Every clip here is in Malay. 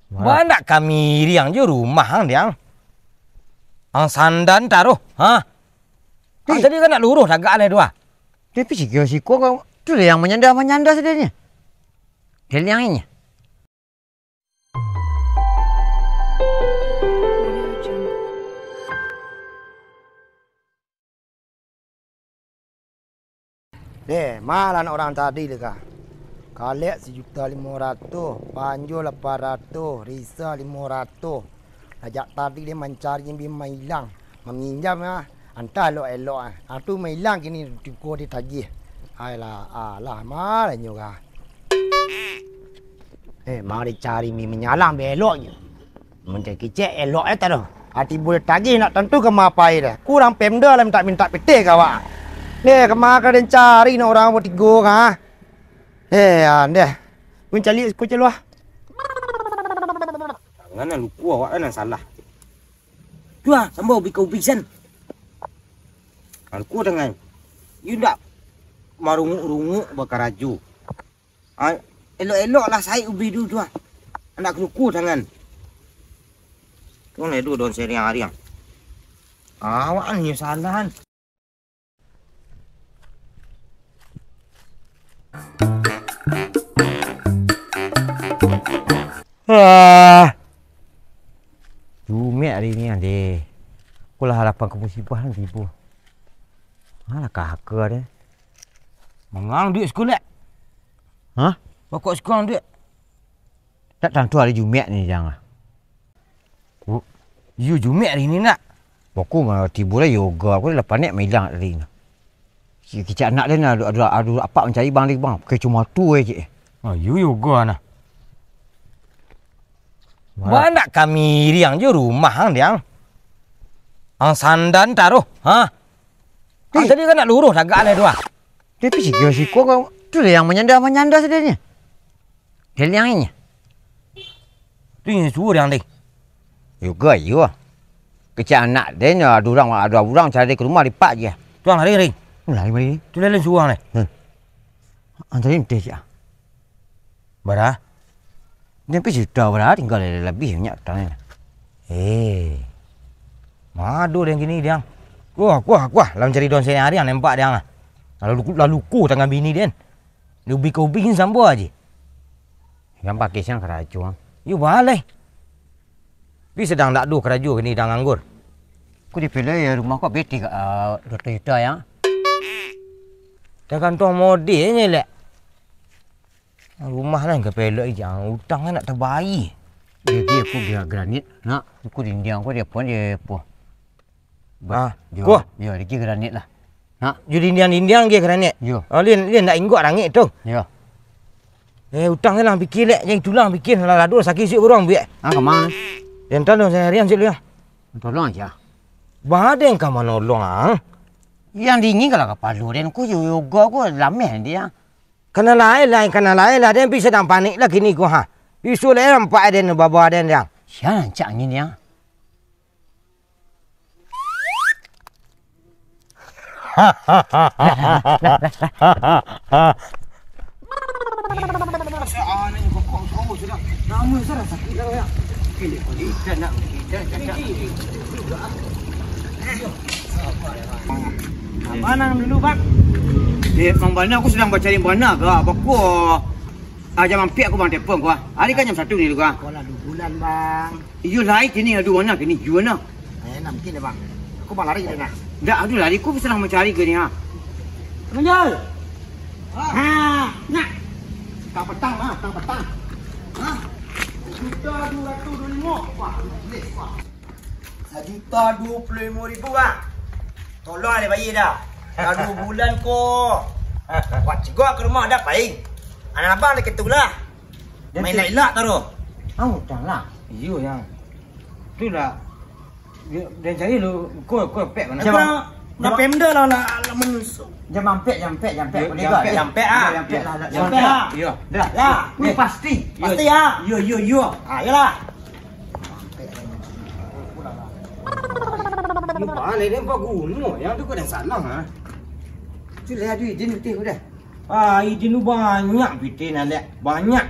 Mana kami riang je rumah hang diang. Ang sandan taruh, ha? Ang tadi kan nak luruh agak ada dua. Tapi si kau tu yang menyanda sedanya. Dia yang ini. Malah orang tadi lega. Kalek 1.500.000, Panjo 800, Risa 500. Ajak tadi dia mencari bima hilang, meminjam hantar elok-elok tu hilang kini gua ditagih. Alah malah juga. Mari cari mi menyalang beloknya. Mencari kecek elok tak dah. Hati boleh tagih nak tentu ke mapai dah. Kurang pemda lah minta petik kawak. Kemakan dan cari nak orang bertiga kah? Deh. Kun cari ku celuah. Ngana luku awak kan salah. Dua sambau bikau pisan. Aku dengan you ndak marungu-rungu bakar raju. Elok-elok lah saya ubi dulu tua. Anak luku tangan. Kau ni dua don seri hariang. Awak ni salahan. Jumek hari ni ade. Kulah harapan kemusibah nanti ibu. Mana kakak dia? Mengang duit sekolah. Hah? Pokok sekolah duit. Tak tentu hari Jumek ni jangan. You Jumek hari ni nak? Pokok mah tiba lah yoga. Aku dah lepas ni hilang hari ni. Kecik anak dia nak ada apa mencari bang dia bang. Pakai cuma tu je. You yoga nah. Mana kami riang je rumah hang diang. Ang sandan taruh, ha? Ang tadi kan nak luruh agak ada dua. Tapi si kau tu yang menyanda sedanya. Dia yang ini. Tu yang suruh yang ni. Yoga you. Kecik anak dia ada orang cari ke rumah lipat je. Tuang hari. Lari. Tu lain suruh ni. Antara ni je. Bara? Dia pergi sudah berada tinggal lebih banyak tahun ni. Madu yang gini dia. Kuah. Lalu cari don sini hari yang nampak dia. Lalu ku tangan bini dia. Dia ubi sambo aja. Yang pakai siang keraju. You balai. Tapi sedang tak do keraju ni dah nganggur. Aku dipilih rumah kau beti ke Dr. Yuta ya. Dah kantong modelnya lek. Rumah lain ke pelak jangan hutang nak terbaik. Dia aku biar granit nak. Aku dinding aku dia pun. Kuah. Ya, dia granit lah. Nak. You dinding dia granit. Ya. Dia nak inggot rangit tu. Ya. Hutang lah fikir lek, yang itulah fikir lah dua sakit si orang biak. Kemana? Yang tahu saya harian sih dia. Tolong aja. Badan kamu nolong Yang dingin kalau kapal lu dan aku yoga aku lameh dia. Kena lain lah dia bisa sedang panik lah kini ku ha. Isu lain nampak dia baba dia yang. Siapa cak ni dia? Mana dulu bang? Bang Bana aku sedang mencari Bana ke? Aku jam mampir aku bang telefon ku. Hari kan jam 1 ni lu ku. Kolah 2 bulan bang. Iyo lain kini ada mana kini? You mana? 6 kini bang. Aku bang lari dia nak. Dah ada lari aku sedang mencari ke ni ha. Menjal. Nak. Tak petang. Juta 225. Wah, less wah. 1.025.000 bang. Tolong ada bayi dah. Dah 2 bulan ko. Wah, cikgu ke rumah dah paling. Anak abang dah ketulah. Main elak taruh. Janganlah. Iyo yang. Itulah. Dan cari lu kau pek mana? Dah pemda lah menusuk. Jam mampir. Jampe Jampe ah. Iya. Dah. Ya, Ni pasti. pasti ya. Yo. Yalah. Lu balik dia empat gunung. Yang tu kau dah salah ha. Tu lihat duit dia betul dah. Izin lu banyak bitin alek. Banyak.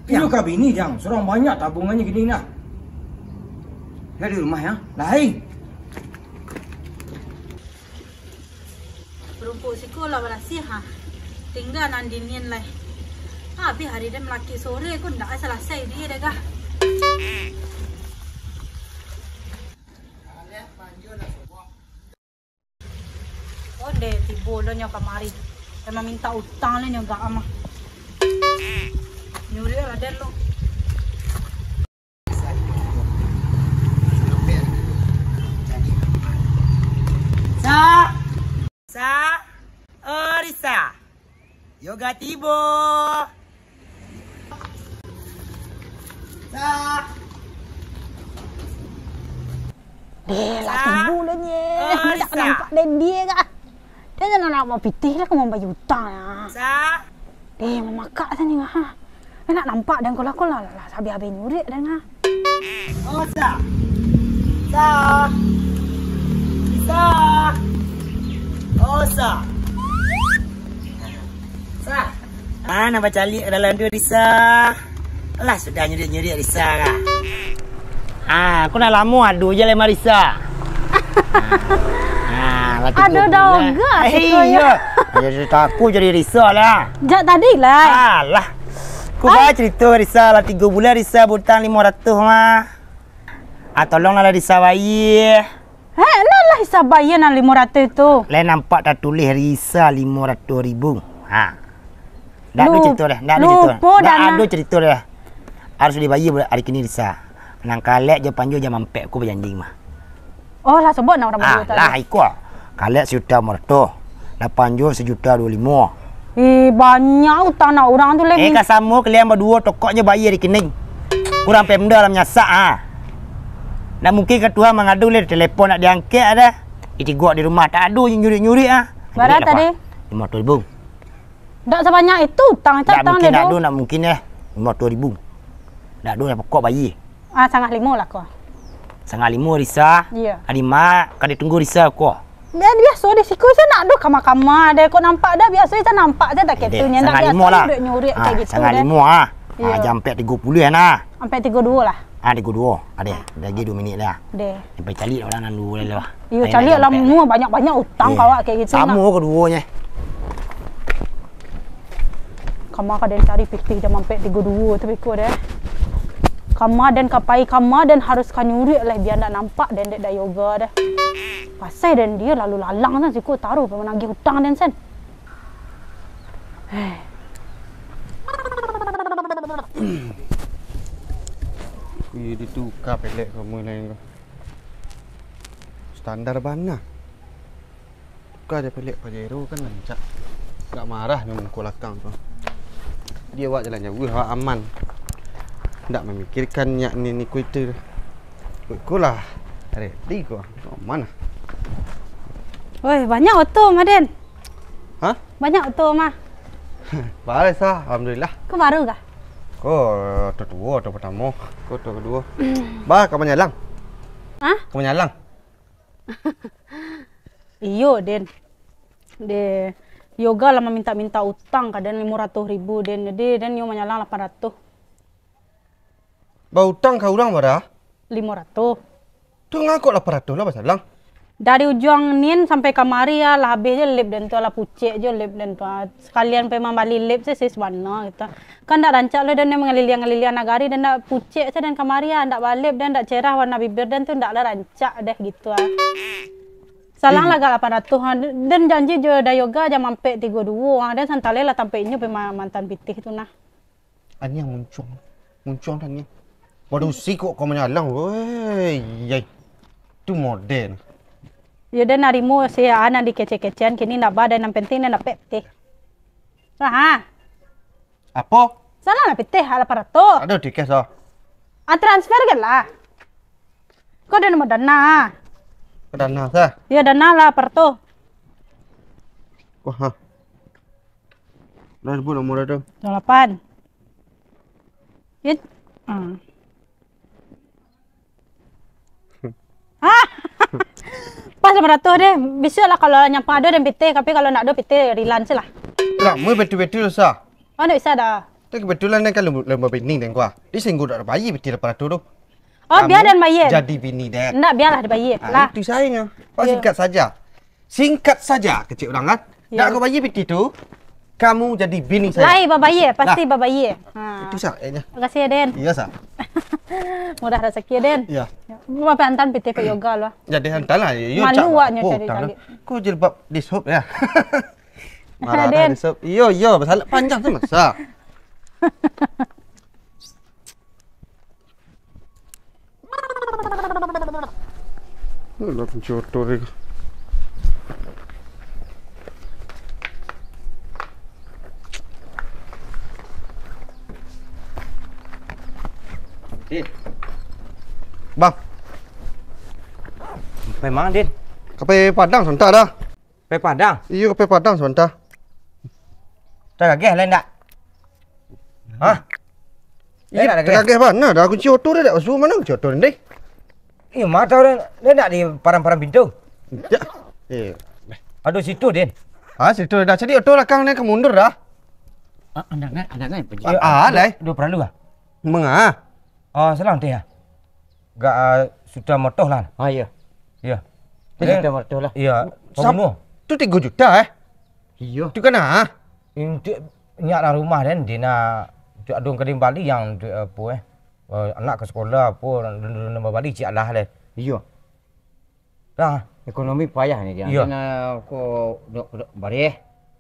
Itu kah bini jang, seorang banyak tabungannya gini nak. Dia di rumah ya, lain. Rumput sekolah berasih ha. Tinggal nandinin lah. Habis hari dia melaki sore aku ndak selesai dia dah kah. Oh deh tiba dah nyo kamari. Emang minta utang lah nyo gak ama. Nyuri lah den lo. Risa. Yoga tibo. Deh lah tibu lah nye. Tak nampak dan dia kah. Dia nak mau pitih lah kau mau bayar utang lah. Deh memakak tadi ha. Dia nak nampak dan kalau lah habis-habis nyuri dan ha. Mana baca lihat dalam dua Risa. Alah sudah nyuri Risa kah. Aku nak lama adu je lema Risa. Aduh dah enggak iya. Jadi takut jadi Risa lah. Jak tadi lah. Alah. Ku baca cerita Risa lah 3 bulan Risa hutang 500 mah. Tolonglah Risa bayi. Nak lah hisab bayar nak 500 tu. Lain nampak tak tulis Risa 500,000. Dah ada cerita dah. Dah ada cerita dah. Harus dibayar hari kini Risa. Nang kalek je panjul jam 4 aku berjanji mah. Oh lah sebut nak orang berdua tadi. Lah ikut. Kalek RM1,500,000. Dah panjul RM1,250,000. Banyak utang nak orang tu lagi. Kan sama kalian berdua tokok je bayar rekening. Kurang pemda lah menyasak Dan mungkin ketua mengadu le telefon nak diangkat dah. Gua di rumah tak ada nyuri-nyuri Berapa tadi? RM50,000. Tak sebanyak itu utang tak mungkin tak ada nak mungkin RM50,000. Tak ada nak pokok bayi. 1,5 lah kau. 1,5 Risa. Ya. Adi mak kadi tunggu Risa kau. Dan biasa di siku saya nak duk kamar-kamar dia kau nampak dah biasa saya nampak je tak ketunya nak biasa lah. duk nyuri kayak gitu. 1,5 jam 4.30 Sampai 32 lah. 32. Ada lagi 2 minit dah. Deh. Sampai cari orang nan dulu lah. Ya cari lah semua banyak-banyak utang kau kayak gitu. Sama keduanya. Kamar kau dan cari pitih jam 4.32 tapi kau deh. Kamar dan kapai kamar dan harus kau nyuri lah biar tak nampak dan dia dah yoga dah. Pasal dan dia lalu lalang kan siku taruh menagih hutang dan sen. Kuih ditukar pelek kamu lain kau. Standar mana? Tukar je pelek Pajero kan lancak. Tak marah dengan mukul lakang tu. Dia buat jalan jauh aman. Tak memikirkan yang ni kuiter. Kau lah. Ready kau. Mana? Oi, banyak auto Maden. Hah? Banyak auto mah. Baik sah, alhamdulillah. Kau baru kah? Kau kedua atau pertama? Kau kedua. Bah, kau menyalang. Hah? Kau menyalang. Iyo, Den. De yoga lama minta utang kadang 500,000 Den. Jadi Dan yo menyalang 800. Bau utang kau orang berapa? 500. Tu ngakuk 800 lah pasal lang. Dari ujung nin sampai kamari ya lah habis je lip dan tu lah pucek je lip dan tu sekalian pemang bali lip saya sebenarnya gitu kan tak rancak lo dan mengalilian nagari dan tak pucek saya dan kamari ya tak balik dan tak cerah warna bibir dan tu tak ada rancak deh gitu salang lah gak 800 dan janji je dah yoga jam 4.32 dan santale lah sampai ini pemang mantan pitih tu nah ani yang muncung tanya waduh si kok kau menyalang woi yai tu modern. Ya dan narimu saya anak di kece-kecean kini nak badan yang penting dan nak petih. Nah, apa? salah nak petih hal 800. Ada tiket sah. Transfer kan lah. Kau ada nama dana. Dana sah. Ya dana lah 800. Wah. Dah sebut nomor ada. 8. Ya. Pas 800 deh. Bisa lah kalau nyampak ada dan PT. Tapi kalau nak ada PT rilan je lah. Tak, mau betul-betul sah. Oh, tak bisa dah. Tapi kebetulan kan lembu bini dan gua. Dia singgung dak bayi betul lepas tu. Oh, biar dan bayi. Jadi bini dek. Enggak, biarlah ada bayi. Lah. Itu sayangnya. Oh, Ya. singkat saja. Singkat saja kecil orang kan. Ya. Dak kau bayi betul tu. Kamu jadi bini saya. Lai babaye, pasti babaye. Ha. Itu sayangnya. Terima kasih ya, Den. Iya sah. Mudah rezeki ya, Den. Iya. Bapak antan PT Pak Yoga lah. Jadi hantarlah. Yo Malu awaknya cari tali. Kau jilbab dishop ya. Marah Den. dah dishop. Yo, pasal panjang tu masa. Alah pencotor ni. Din, Bang, pergi mana Din? kape Padang sebentar dah. Pergi Padang. Iyo kape Padang sebentar. Tak gagah lain tak? Hah? Dia nak gagah? Tergagah mana dah kunci otor dia dak suruh mana kunci otor ni? Eh, mak tahu dia nak di parang-parang pintu. Ya. Aduh situ Din. Situ dah jadi otor belakang ni ke mundur dah. Anak pergi. Lai. Dua peralu ah. Mengah. Oh, salam teh ah. Gak sudah motoh lah. Ah, ya. Ya. Kita betul lah. Iya, Sap- pembunuh. Tu 3 juta Iya. Tu kena Untuk nyak lah rumah dan dia nak adung ke Bali yang apa anak ke sekolah apa dan Bali cik Allah le. Iya. Dah. Ekonomi payah ni dia. Ya. Kena ko dok bareh.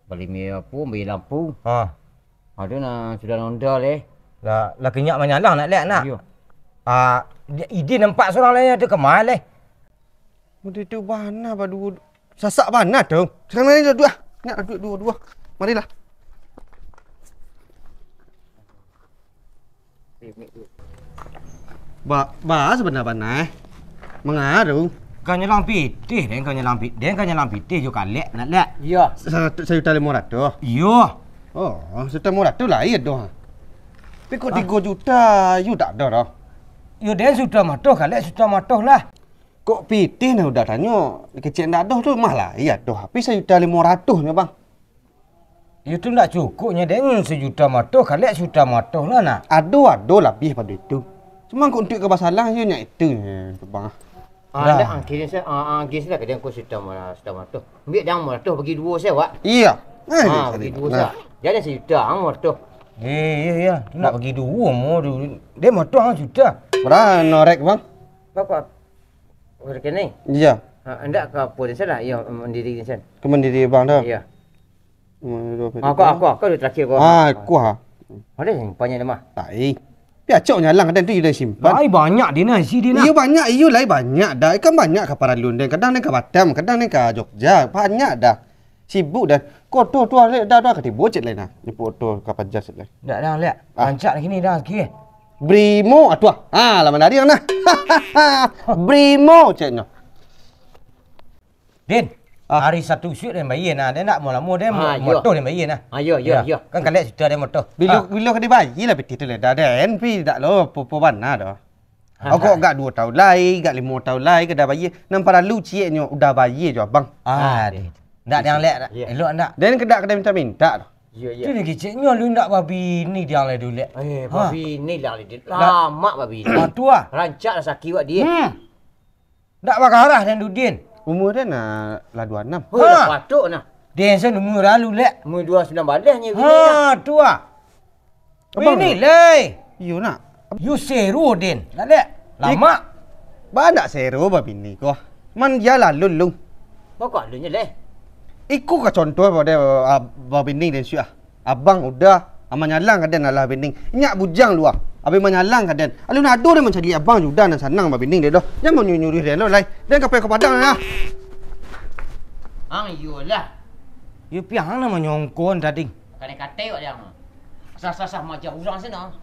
Beli mi apa, beli lampu. Ha. Ada na sudah nonda le. Lah kenyak menyalah nak lihat nak. Iya. Ide nampak seorang lain tu kemal le. Mudi tu bana badu. Sasak bana tu. Sekarang ni dua. Nak dua. Marilah. Ba sebenar bana Mengaruh. Kau nyelang pitih dan kau nyelang pitih. Dan kau nyelang pitih juga lek nak lihat. Iya. Saya tali murah tu. Yo. Oh, saya murah tu lah iya tu. Tapi kok 3 juta you tak ada dah. Yo dan sudah matoh kali sudah matoh lah. Kok pitih ni udah tanya. Kecil tak ada tu mah lah. Iya tu. Tapi saya tali 500 ni bang. Yo tu tak cukupnya dan sejuta matoh kali sudah matoh lah nak. Ada lebih pada itu. Cuma kau untuk ke masalah you nyak itu ni bang. Ada angkir saya angkir saya kadang ko sudah matu. Ambil dang matu bagi dua saya wak. Iya. Bagi dua saya. Jadi saya sudah matu. Ya. Tu nak bagi dua mu tu. Dia matoh hang sudah. Berapa norek bang? Bapak mereka ni. Iya. Anda ke apa saya lah? Ya mendiri ni saya. Kemendiri bang dah. Ya. Aku Aku dah terakhir kau. Kuah. Ada yang banyak nama. Tak. Piacok nyalang kadang tu you dah simpan. Baik banyak dia nak isi dia nak. Iyo banyak, iyo lai banyak dah. Ikan banyak ke Paralun dan kadang ni ke Batam, kadang ni ke Jogja. Banyak dah. Sibuk dah. Kau tu dah ke bocet lain lah. Ni foto ke Pajar set lain. Tak dah lihat. Rancak lagi ni dah sikit. Brimo atuah. Lama dari yang nah. Brimo ceknya. Din. Hari satu shoot dia bayar nah. Dia nak mula dia motor dia bayar nah. Ya. Kan kalian sudah dia motor. Bila ke dibayi lah betul lah. Dah ada NP tak lo popan nah dah. Aku gak 2 tahun lagi, gak 5 tahun lagi ke dah bayi. Nampak lu cieknya udah bayi je bang. Din. Tak dia lihat tak. Elok tak. Dan kedai minta dah. Ya. Tu dia kecilnya lu nak babi ni dia lah dulu. Babi ni lah dia. Lama babi ni. Tu ah. Rancak lah sakit buat dia. Tak bakal arah dan Din. Umur dia lah 26. Oh, dah patut nah. Din sen umur lalu lek. Umur 29 badahnya bini nah. Tu ah. Abang Bini leh. You nak? You seru Din. Tak lek. Lama. Banyak seru babi ni kau. Man jalan lulung. Bakal lu leh. Iku ke contoh pada babi ni dan syuah. Abang udah aman nyalang kaden lah binding. Nyak bujang luar. Abang menyalang kaden. Alu nak ado dia mencari abang juga dan senang babi ni dia dah. Jangan nyuri dia lah. Dan kapai ke padang lah. Yolah. You piang nama nyongkon tadi. Kena kata awak dia. Sah-sah macam urang sana.